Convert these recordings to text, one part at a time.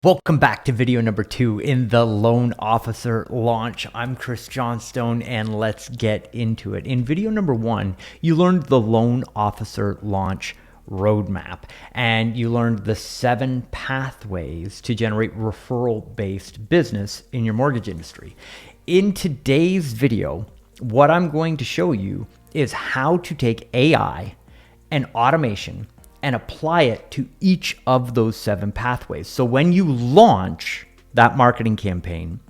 Welcome back to video number 2 in the Loan Officer Launch. I'm Chris Johnstone and let's get into it. In video number 1, you learned the Loan Officer Launch roadmap and you learned the 7 pathways to generate referral-based business in your mortgage industry. In today's video, what I'm going to show you is how to take AI and automation and apply it to each of those 7 pathways. So when you launch that marketing campaign,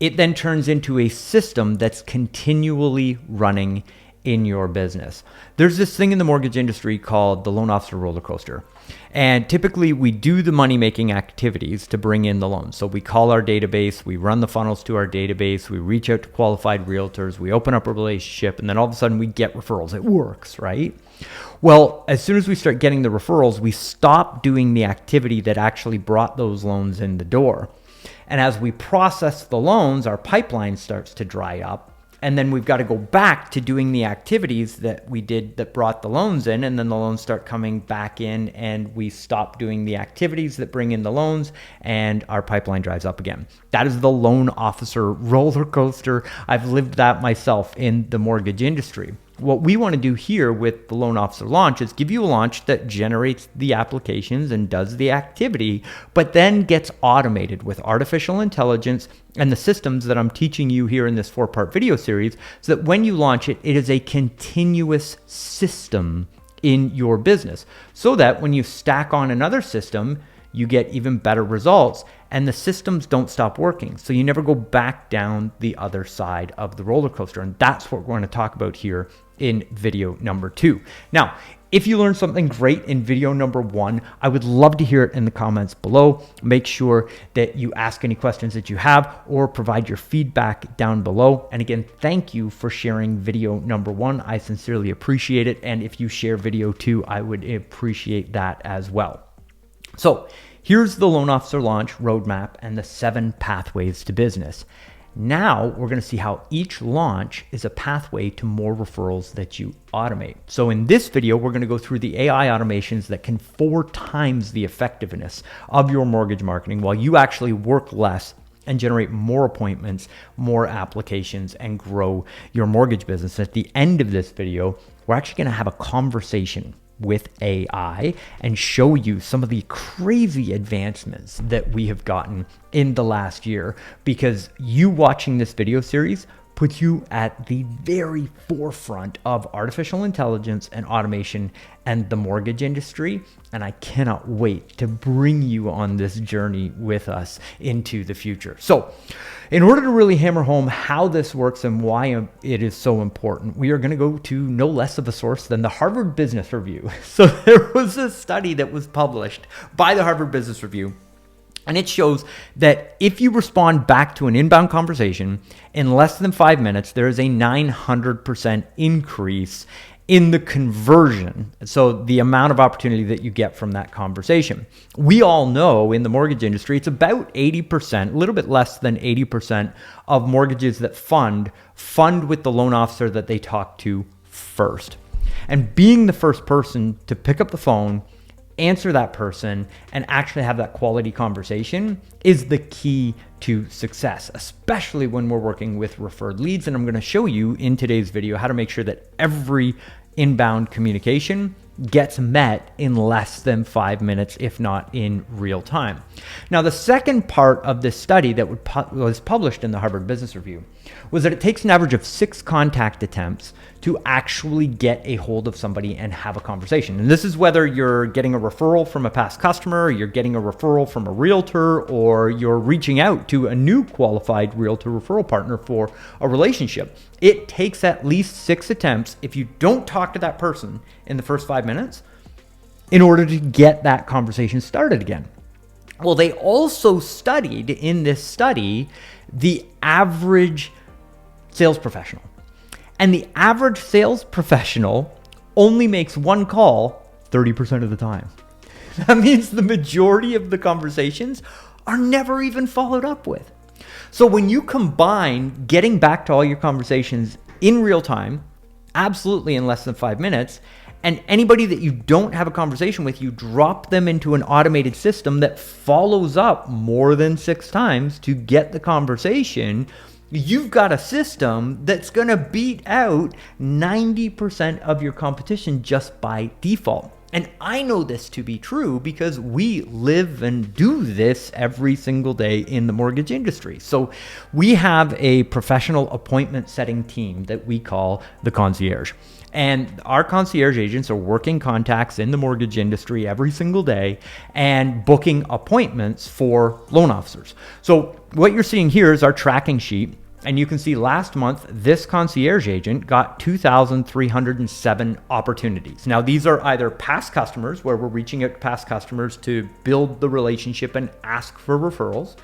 it then turns into a system that's continually running in your business. There's this thing in the mortgage industry called the loan officer roller coaster. And typically we do the money-making activities to bring in the loans. So we call our database, we run the funnels to our database, we reach out to qualified realtors, we open up a relationship, and then all of a sudden we get referrals. It works, right? Well, as soon as we start getting the referrals, we stop doing the activity that actually brought those loans in the door. And as we process the loans, our pipeline starts to dry up. And then we've got to go back to doing the activities that we did that brought the loans in. And then the loans start coming back in and we stop doing the activities that bring in the loans and our pipeline dries up again. That is the loan officer roller coaster. I've lived that myself in the mortgage industry. What we want to do here with the Loan Officer Launch is give you a launch that generates the applications and does the activity, but then gets automated with artificial intelligence and the systems that I'm teaching you here in this 4-part video series, so that when you launch it, it is a continuous system in your business, so that when you stack on another system, you get even better results and the systems don't stop working. So you never go back down the other side of the roller coaster. And that's what we're going to talk about here in video number 2. Now, if you learned something great in video number 1, I would love to hear it in the comments below. Make sure that you ask any questions that you have or provide your feedback down below. And again, thank you for sharing video number 1. I sincerely appreciate it. And if you share video 2, I would appreciate that as well. So here's the Loan Officer Launch roadmap and the 7 pathways to business. Now we're going to see how each launch is a pathway to more referrals that you automate. So in this video, we're going to go through the AI automations that can 4 times the effectiveness of your mortgage marketing while you actually work less and generate more appointments, more applications, and grow your mortgage business. At the end of this video, we're actually going to have a conversation with AI and show you some of the crazy advancements that we have gotten in the last year, because you watching this video series puts you at the very forefront of artificial intelligence and automation and the mortgage industry. And I cannot wait to bring you on this journey with us into the future. So in order to really hammer home how this works and why it is so important, we are going to go to no less of a source than the Harvard Business Review. So there was a study that was published by the Harvard Business Review, and it shows that if you respond back to an inbound conversation in less than 5 minutes, there is a 900% increase in the conversion. So the amount of opportunity that you get from that conversation. We all know in the mortgage industry, it's about 80%, a little bit less than 80% of mortgages that fund with the loan officer that they talk to first. And being the first person to pick up the phone, answer that person, and actually have that quality conversation is the key to success, especially when we're working with referred leads. And I'm going to show you in today's video how to make sure that every inbound communication gets met in less than 5 minutes, if not in real time. Now, the second part of this study that was published in the Harvard Business Review was that it takes an average of 6 contact attempts to actually get a hold of somebody and have a conversation. And this is whether you're getting a referral from a past customer, you're getting a referral from a realtor, or you're reaching out to a new qualified realtor referral partner for a relationship. It takes at least 6 attempts if you don't talk to that person in the first 5 minutes in order to get that conversation started again. Well, they also studied in this study the average sales professional. And the average sales professional only makes 1 call 30% of the time. That means the majority of the conversations are never even followed up with. So when you combine getting back to all your conversations in real time, absolutely in less than 5 minutes, And anybody that you don't have a conversation with, you drop them into an automated system that follows up more than 6 times to get the conversation. You've got a system that's going to beat out 90% of your competition just by default. And I know this to be true because we live and do this every single day in the mortgage industry. So we have a professional appointment setting team that we call the concierge. And our concierge agents are working contacts in the mortgage industry every single day and booking appointments for loan officers. So what you're seeing here is our tracking sheet. And you can see last month, this concierge agent got 2,307 opportunities. Now, these are either past customers, where we're reaching out to past customers to build the relationship and ask for referrals,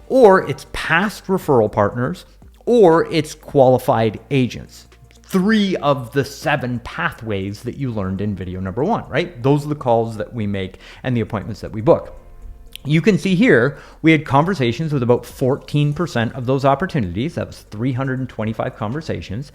or it's past referral partners, or it's qualified agents. 3 of the 7 pathways that you learned in video number 1, right? Those are the calls that we make and the appointments that we book. You can see here, we had conversations with about 14% of those opportunities. That was 325 conversations.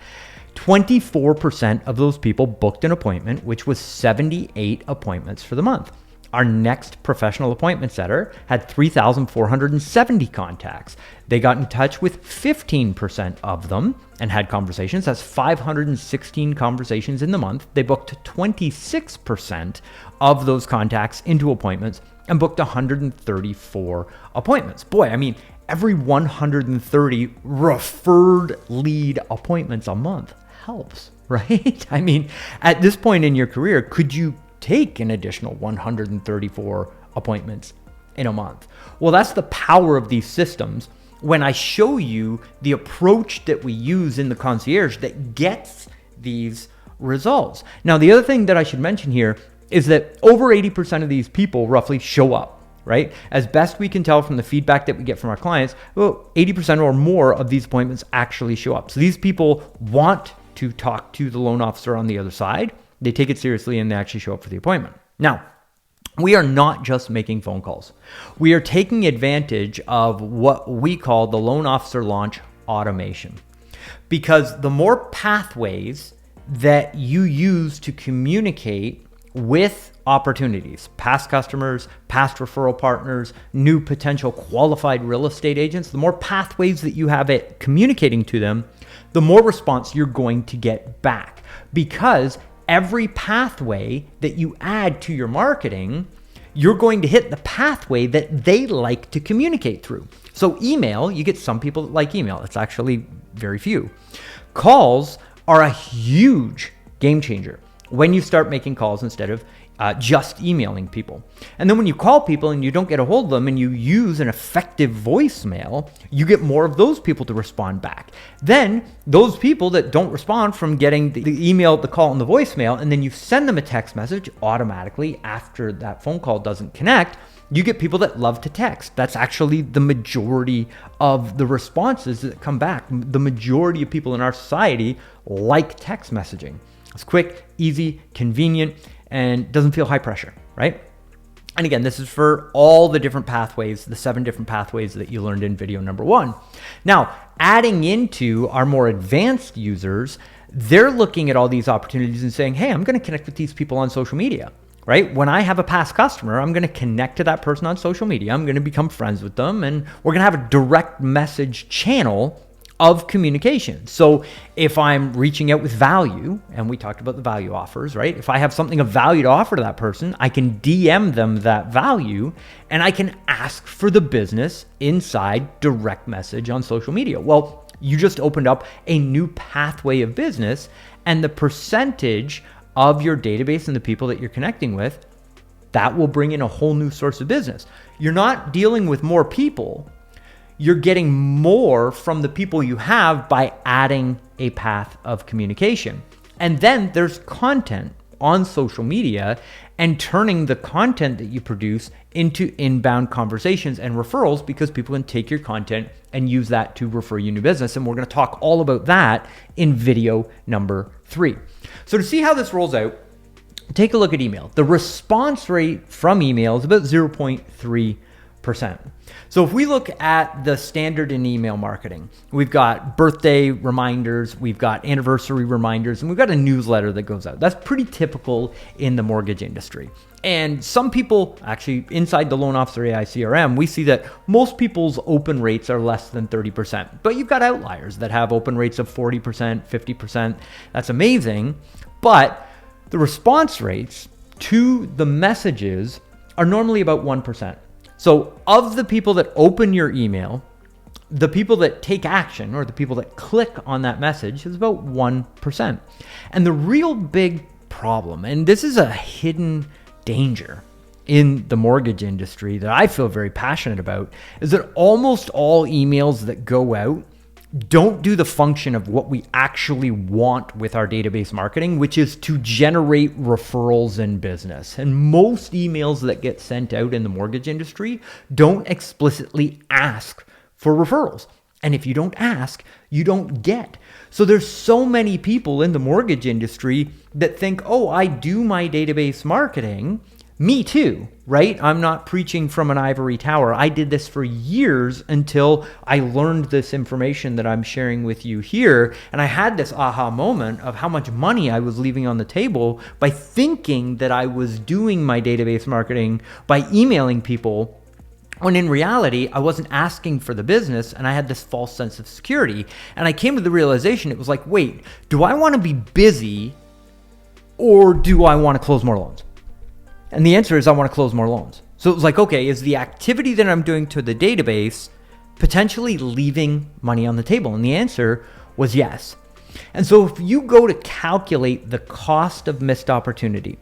24% of those people booked an appointment, which was 78 appointments for the month. Our next professional appointment setter had 3,470 contacts. They got in touch with 15% of them and had conversations. That's 516 conversations in the month. They booked 26% of those contacts into appointments and booked 134 appointments. Boy, I mean, every 130 referred lead appointments a month helps, right? I mean, at this point in your career, could you take an additional 134 appointments in a month? Well, that's the power of these systems. When I show you the approach that we use in the concierge that gets these results. Now, the other thing that I should mention here is that over 80% of these people roughly show up, right? As best we can tell from the feedback that we get from our clients, well, 80% or more of these appointments actually show up. So these people want to talk to the loan officer on the other side. They take it seriously and they actually show up for the appointment. Now, we are not just making phone calls. We are taking advantage of what we call the loan officer launch automation, because the more pathways that you use to communicate with opportunities, past customers, past referral partners, new potential qualified real estate agents, the more pathways that you have at communicating to them, the more response you're going to get back. Because every pathway that you add to your marketing, you're going to hit the pathway that they like to communicate through. So email, you get some people that like email. It's actually very few. Calls are a huge game changer when you start making calls instead of just emailing people. And then when you call people and you don't get a hold of them and you use an effective voicemail, you get more of those people to respond back. Then those people that don't respond from getting the email, the call, and the voicemail, and then you send them a text message automatically after that phone call doesn't connect, you get people that love to text. That's actually the majority of the responses that come back. The majority of people in our society like text messaging. It's quick, easy, convenient, and doesn't feel high pressure, right? And again, this is for all the different pathways, the 7 different pathways that you learned in video number 1. Now, adding into our more advanced users, they're looking at all these opportunities and saying, hey, I'm going to connect with these people on social media, right? When I have a past customer, I'm going to connect to that person on social media. I'm going to become friends with them, and we're going to have a direct message channel of communication. So if I'm reaching out with value, and we talked about the value offers, right? If I have something of value to offer to that person, I can DM them that value and I can ask for the business inside direct message on social media. Well, you just opened up a new pathway of business, and the percentage of your database and the people that you're connecting with, that will bring in a whole new source of business. You're not dealing with more people. You're getting more from the people you have by adding a path of communication. And then there's content on social media and turning the content that you produce into inbound conversations and referrals, because people can take your content and use that to refer you new business. And we're going to talk all about that in video number 3. So to see how this rolls out, take a look at email. The response rate from email is about 0.3%. So if we look at the standard in email marketing, we've got birthday reminders, we've got anniversary reminders, and we've got a newsletter that goes out. That's pretty typical in the mortgage industry. And some people, actually inside the Loan Officer AI CRM, we see that most people's open rates are less than 30%. But you've got outliers that have open rates of 40%, 50%. That's amazing. But the response rates to the messages are normally about 1%. So of the people that open your email, the people that take action or the people that click on that message is about 1%. And the real big problem, and this is a hidden danger in the mortgage industry that I feel very passionate about, is that almost all emails that go out don't do the function of what we actually want with our database marketing, which is to generate referrals in business. And most emails that get sent out in the mortgage industry don't explicitly ask for referrals. And if you don't ask, you don't get. So there's so many people in the mortgage industry that think, oh, I do my database marketing. Me too, right? I'm not preaching from an ivory tower. I did this for years until I learned this information that I'm sharing with you here. And I had this aha moment of how much money I was leaving on the table by thinking that I was doing my database marketing by emailing people, when in reality, I wasn't asking for the business and I had this false sense of security. And I came to the realization, it was like, wait, do I want to be busy or do I want to close more loans? And the answer is I want to close more loans. So it was like, okay, is the activity that I'm doing to the database potentially leaving money on the table? And the answer was yes. And so if you go to calculate the cost of missed opportunity,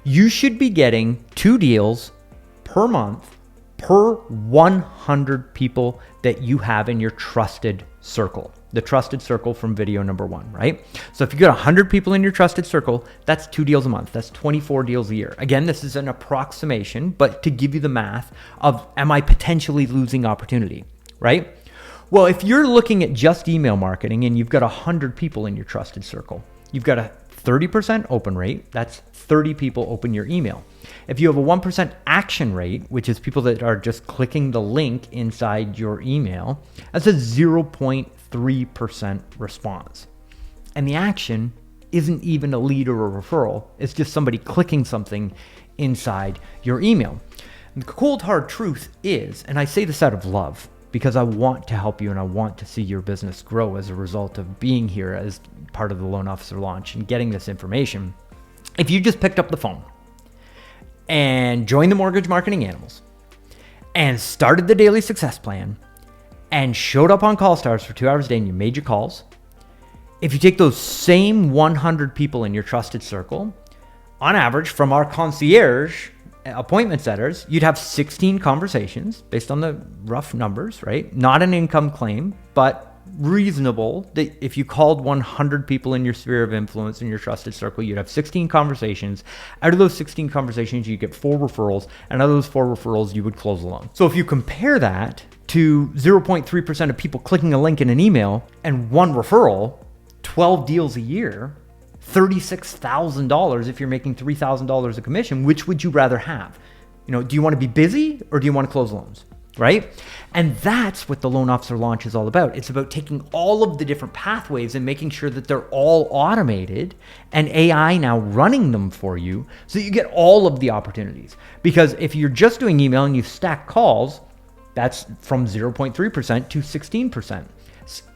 you should be getting 2 deals per month per 100 people that you have in your trusted circle. The trusted circle from video number 1, right? So if you got 100 people in your trusted circle, that's 2 deals a month. That's 24 deals a year. Again, this is an approximation, but to give you the math of, am I potentially losing opportunity, right? Well, if you're looking at just email marketing and you've got 100 people in your trusted circle, you've got a 30% open rate. That's 30 people open your email. If you have a 1% action rate, which is people that are just clicking the link inside your email, that's a 0.3% response. And the action isn't even a lead or a referral. It's just somebody clicking something inside your email. And the cold hard truth is, and I say this out of love, because I want to help you and I want to see your business grow as a result of being here as part of the Loan Officer launch and getting this information. If you just picked up the phone and joined the Mortgage Marketing Animals and started the daily success plan and showed up on CallStars for 2 hours a day and you made your calls, if you take those same 100 people in your trusted circle, on average from our concierge appointment setters, you'd have 16 conversations based on the rough numbers, right? Not an income claim, but reasonable that if you called 100 people in your sphere of influence in your trusted circle, you'd have 16 conversations. Out of those 16 conversations, you get 4 referrals, and out of those 4 referrals, you would close a loan. So if you compare that to 0.3% of people clicking a link in an email and 1 referral, 12 deals a year, $36,000 if you're making $3,000 a commission, which would you rather have? Do you want to be busy or do you want to close loans, right? And that's what the Loan Officer launch is all about. It's about taking all of the different pathways and making sure that they're all automated and AI now running them for you so that you get all of the opportunities. Because if you're just doing email and you stack calls, that's from 0.3% to 16%.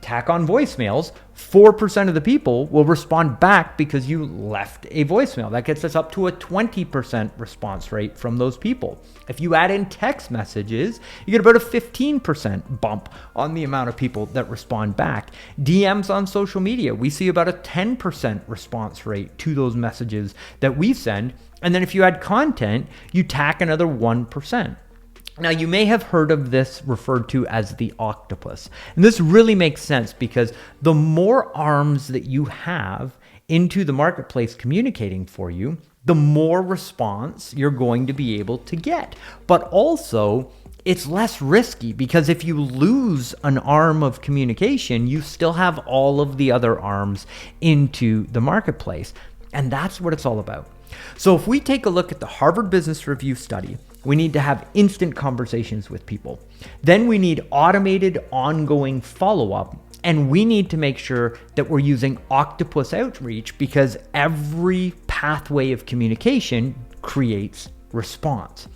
Tack on voicemails, 4% of the people will respond back because you left a voicemail. That gets us up to a 20% response rate from those people. If you add in text messages, you get about a 15% bump on the amount of people that respond back. DMs on social media, we see about a 10% response rate to those messages that we send. And then if you add content, you tack another 1%. Now, you may have heard of this referred to as the octopus. And this really makes sense because the more arms that you have into the marketplace communicating for you, the more response you're going to be able to get. But also, it's less risky because if you lose an arm of communication, you still have all of the other arms into the marketplace. And that's what it's all about. So if we take a look at the Harvard Business Review study We need to have instant conversations with people. Then we need automated ongoing follow-up. And we need to make sure that we're using Octopus Outreach, because every pathway of communication creates response.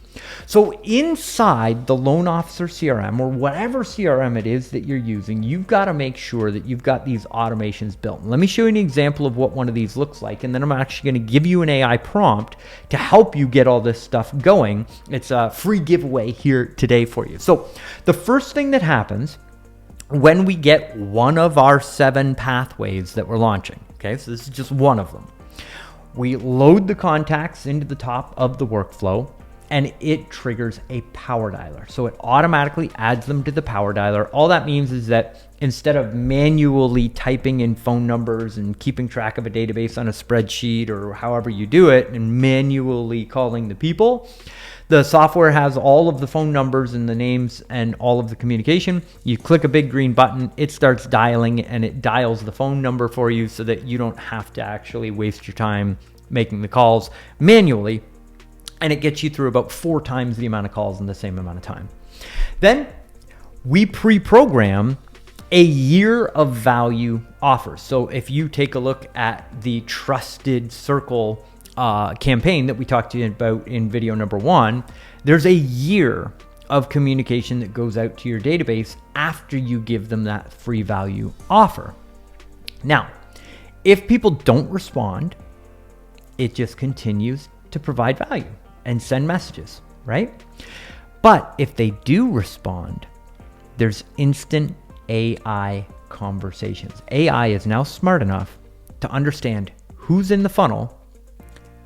So inside the loan officer CRM, or whatever CRM it is that you're using, you've got to make sure that you've got these automations built. Let me show you an example of what one of these looks like, and then I'm actually going to give you an AI prompt to help you get all this stuff going. It's a free giveaway here today for you. So the first thing that happens when we get one of our 7 pathways that we're launching, okay, so this is just one of them, we load the contacts into the top of the workflow, and it triggers a power dialer. So it automatically adds them to the power dialer. All that means is that instead of manually typing in phone numbers and keeping track of a database on a spreadsheet or however you do it and manually calling the people, the software has all of the phone numbers and the names and all of the communication. You click a big green button, it starts dialing, and it dials the phone number for you so that you don't have to actually waste your time making the calls manually. And it gets you through about 4 times the amount of calls in the same amount of time. Then we pre-program a year of value offers. So if you take a look at the Trusted Circle campaign that we talked to you about in video number 1, there's a year of communication that goes out to your database after you give them that free value offer. Now, if people don't respond, it just continues to provide value and send messages, right? But if they do respond, there's instant AI conversations. AI is now smart enough to understand who's in the funnel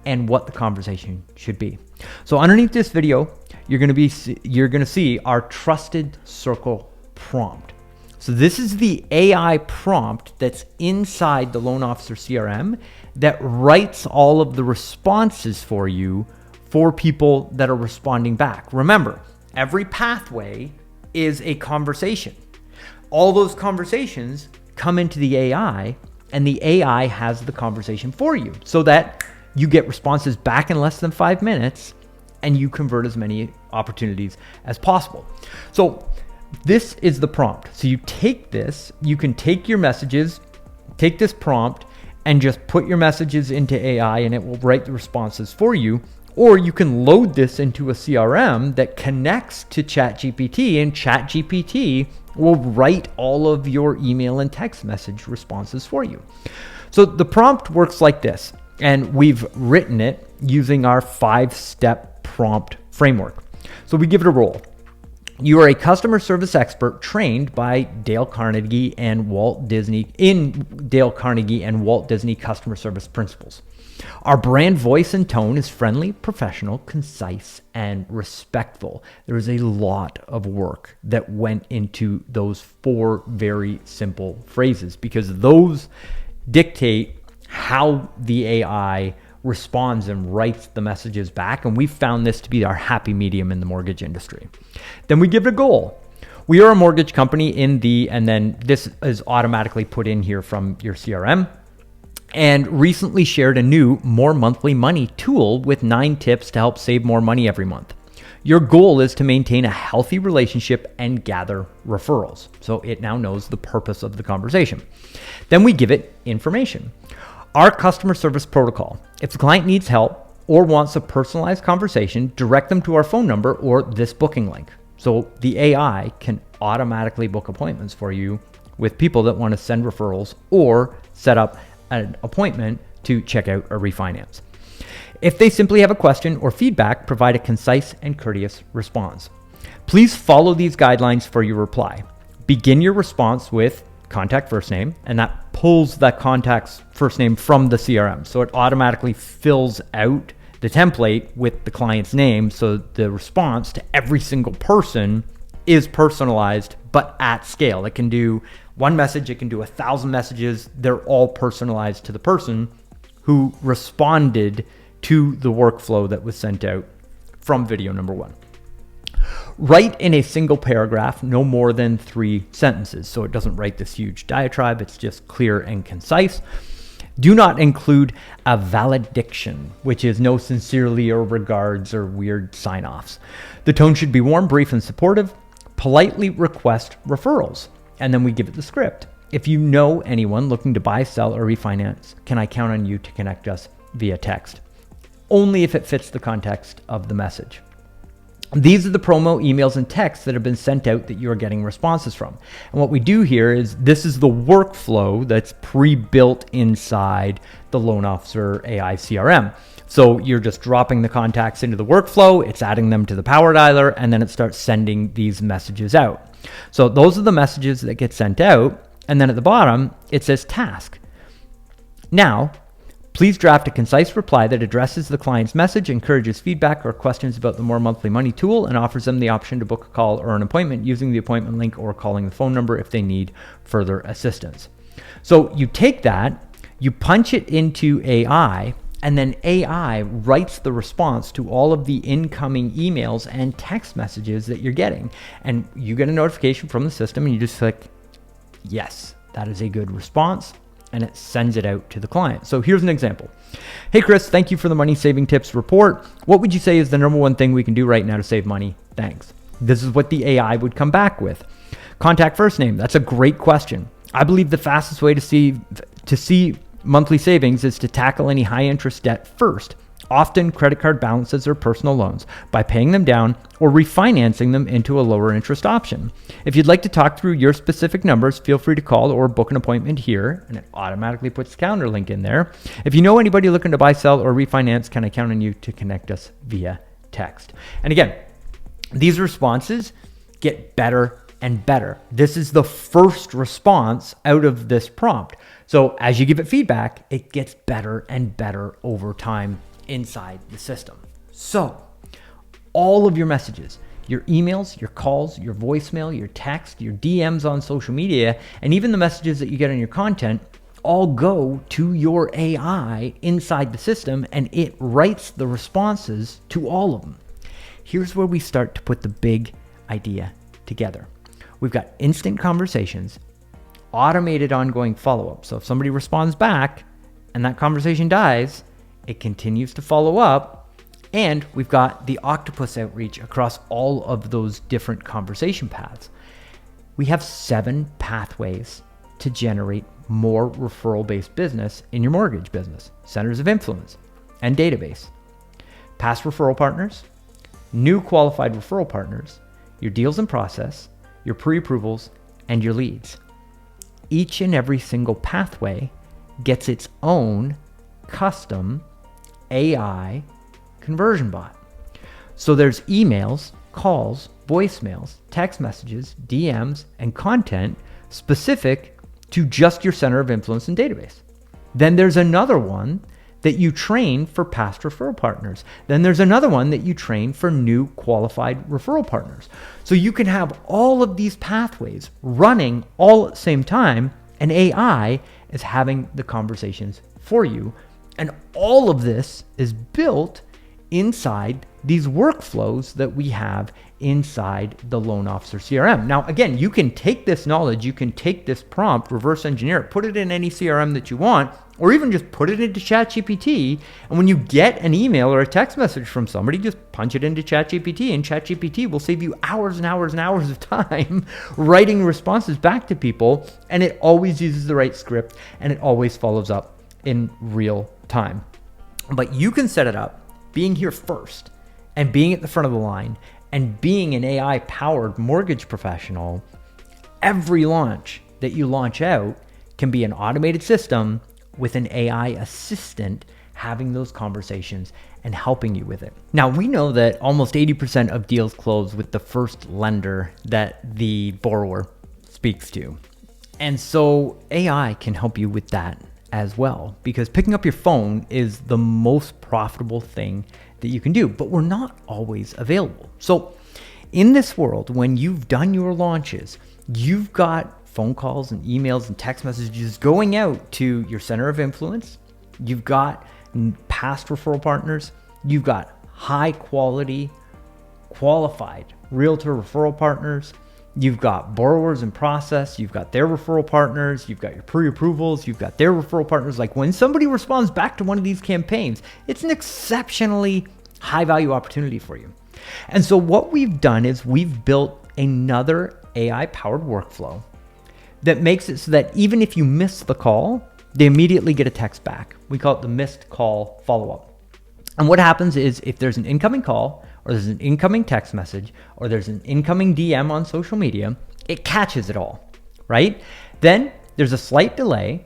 and what the conversation should be. So underneath this video, you're going to see our Trusted Circle prompt. So this is the AI prompt that's inside the Loan Officer CRM that writes all of the responses for you for people that are responding back. Remember, every pathway is a conversation. All those conversations come into the AI, and the AI has the conversation for you so that you get responses back in less than 5 minutes and you convert as many opportunities as possible. So this is the prompt. So you take this, you can take your messages, take this prompt and just put your messages into AI and it will write the responses for you. Or you can load this into a CRM that connects to ChatGPT, and ChatGPT will write all of your email and text message responses for you. So the prompt works like this, and we've written it using our 5-step prompt framework. So we give it a roll. You are a customer service expert trained by Dale Carnegie and Walt Disney customer service principles. Our brand voice and tone is friendly, professional, concise, and respectful. There is a lot of work that went into those 4 very simple phrases because those dictate how the AI responds and writes the messages back. And we found this to be our happy medium in the mortgage industry. Then we give it a goal. We are a mortgage company and then this is automatically put in here from your CRM. And recently shared a new More Monthly Money tool with 9 tips to help save more money every month. Your goal is to maintain a healthy relationship and gather referrals. So it now knows the purpose of the conversation. Then we give it information. Our customer service protocol. If the client needs help or wants a personalized conversation, direct them to our phone number or this booking link. So the AI can automatically book appointments for you with people that want to send referrals or set up an appointment to check out a refinance. If they simply have a question or feedback, provide a concise and courteous response. Please follow these guidelines for your reply. Begin your response with contact first name, and that pulls that contact's first name from the CRM. So it automatically fills out the template with the client's name. So the response to every single person is personalized, but at scale. It can do 1 message, it can do 1,000 messages. They're all personalized to the person who responded to the workflow that was sent out from video number 1. Write in a single paragraph, no more than 3 sentences. So it doesn't write this huge diatribe. It's just clear and concise. Do not include a valediction, which is no sincerely or regards or weird sign-offs. The tone should be warm, brief, and supportive. Politely request referrals, and then we give it the script. If you know anyone looking to buy, sell, or refinance, can I count on you to connect us via text? Only if it fits the context of the message. These are the promo emails and texts that have been sent out that you are getting responses from. And what we do here is this is the workflow that's pre-built inside the Loan Officer AI CRM. So you're just dropping the contacts into the workflow, it's adding them to the power dialer, and then it starts sending these messages out. So those are the messages that get sent out. And then at the bottom, it says task. Now, please draft a concise reply that addresses the client's message, encourages feedback or questions about the More Monthly Money tool, and offers them the option to book a call or an appointment using the appointment link or calling the phone number if they need further assistance. So you take that, you punch it into AI, and then AI writes the response to all of the incoming emails and text messages that you're getting. And you get a notification from the system and you just click, yes, that is a good response. And it sends it out to the client. So here's an example. Hey, Chris, thank you for the money saving tips report. What would you say is the number one thing we can do right now to save money? Thanks. This is what the AI would come back with. Contact first name. That's a great question. I believe the fastest way to see monthly savings is to tackle any high interest debt first. Often credit card balances or personal loans, by paying them down or refinancing them into a lower interest option. If you'd like to talk through your specific numbers, feel free to call or book an appointment here, and it automatically puts the calendar link in there. If you know anybody looking to buy, sell, or refinance, can I count on you to connect us via text? And again, these responses get better and better. This is the first response out of this prompt. So as you give it feedback, it gets better and better over time inside the system. So all of your messages, your emails, your calls, your voicemail, your text, your DMs on social media, and even the messages that you get on your content all go to your AI inside the system, and it writes the responses to all of them. Here's where we start to put the big idea together. We've got instant conversations, automated ongoing follow-up. So if somebody responds back and that conversation dies, it continues to follow up, and we've got the octopus outreach across all of those different conversation paths. We have 7 pathways to generate more referral-based business in your mortgage business: centers of influence and database, past referral partners, new qualified referral partners, your deals in process, your pre-approvals, and your leads. Each and every single pathway gets its own custom AI conversion bot. So there's emails, calls, voicemails, text messages, DMs, and content specific to just your center of influence and database. Then there's another one that you train for past referral partners. Then there's another one that you train for new qualified referral partners. So you can have all of these pathways running all at the same time, and AI is having the conversations for you. And all of this is built inside these workflows that we have inside the Loan Officer CRM. Now, again, you can take this knowledge, you can take this prompt, reverse engineer it, put it in any CRM that you want, or even just put it into ChatGPT. And when you get an email or a text message from somebody, just punch it into ChatGPT, and ChatGPT will save you hours and hours and hours of time writing responses back to people. And it always uses the right script, and it always follows up in real time. But you can set it up being here first and being at the front of the line and being an AI powered mortgage professional. Every launch that you launch out can be an automated system with an AI assistant having those conversations and helping you with it. Now, we know that almost 80% of deals close with the first lender that the borrower speaks to. And so AI can help you with that as well, because picking up your phone is the most profitable thing that you can do, but we're not always available. So in this world, when you've done your launches, you've got phone calls and emails and text messages going out to your center of influence. You've got past referral partners. You've got high quality, qualified realtor referral partners. You've got borrowers in process, you've got their referral partners, you've got your pre-approvals, you've got their referral partners. Like when somebody responds back to one of these campaigns, it's an exceptionally high value opportunity for you. And so what we've done is we've built another AI powered workflow that makes it so that even if you miss the call, they immediately get a text back. We call it the missed call follow-up. And what happens is if there's an incoming call or there's an incoming text message or there's an incoming DM on social media, it catches it all, right? Then there's a slight delay.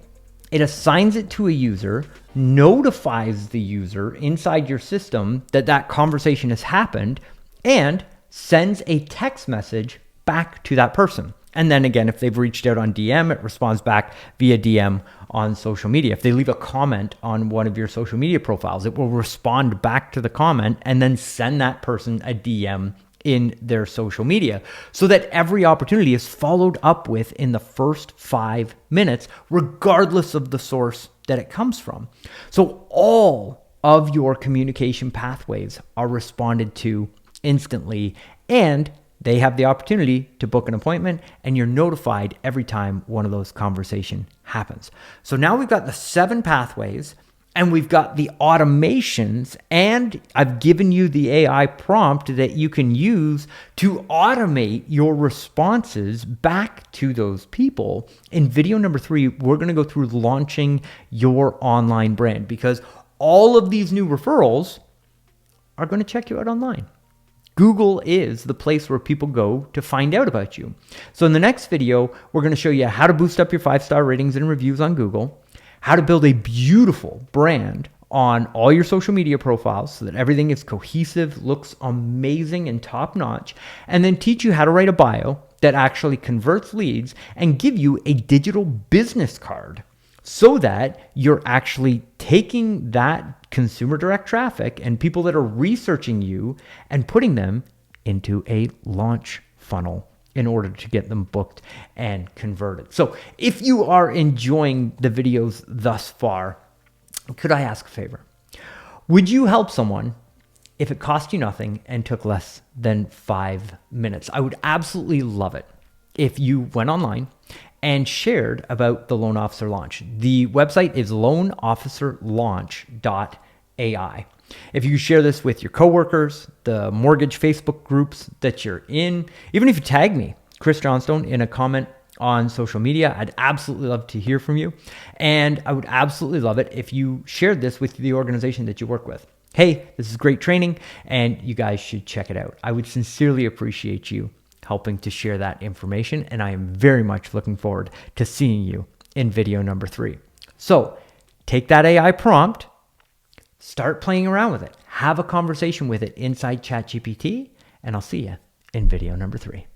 It assigns it to a user, notifies the user inside your system that that conversation has happened, and sends a text message back to that person. And then again, if they've reached out on DM, it responds back via DM on social media. If they leave a comment on one of your social media profiles, it will respond back to the comment and then send that person a DM in their social media, so that every opportunity is followed up with in the first 5 minutes, regardless of the source that it comes from. So all of your communication pathways are responded to instantly, and they have the opportunity to book an appointment, and you're notified every time one of those conversations happens. So now we've got the 7 pathways, and we've got the automations, and I've given you the AI prompt that you can use to automate your responses back to those people. In video number 3, we're going to go through launching your online brand, because all of these new referrals are going to check you out online. Google is the place where people go to find out about you. So in the next video, we're going to show you how to boost up your 5-star ratings and reviews on Google, how to build a beautiful brand on all your social media profiles so that everything is cohesive, looks amazing and top notch, and then teach you how to write a bio that actually converts leads and give you a digital business card so that you're actually taking that consumer direct traffic and people that are researching you and putting them into a launch funnel in order to get them booked and converted. So if you are enjoying the videos thus far, could I ask a favor? Would you help someone if it cost you nothing and took less than 5 minutes? I would absolutely love it if you went online and shared about the Loan Officer Launch. The website is loanofficerlaunch.ai. If you share this with your coworkers, the mortgage Facebook groups that you're in, even if you tag me, Chris Johnstone, in a comment on social media, I'd absolutely love to hear from you. And I would absolutely love it if you shared this with the organization that you work with. Hey, this is great training and you guys should check it out. I would sincerely appreciate you helping to share that information, and I am very much looking forward to seeing you in video number 3. So take that AI prompt, start playing around with it, have a conversation with it inside ChatGPT, and I'll see you in video number 3.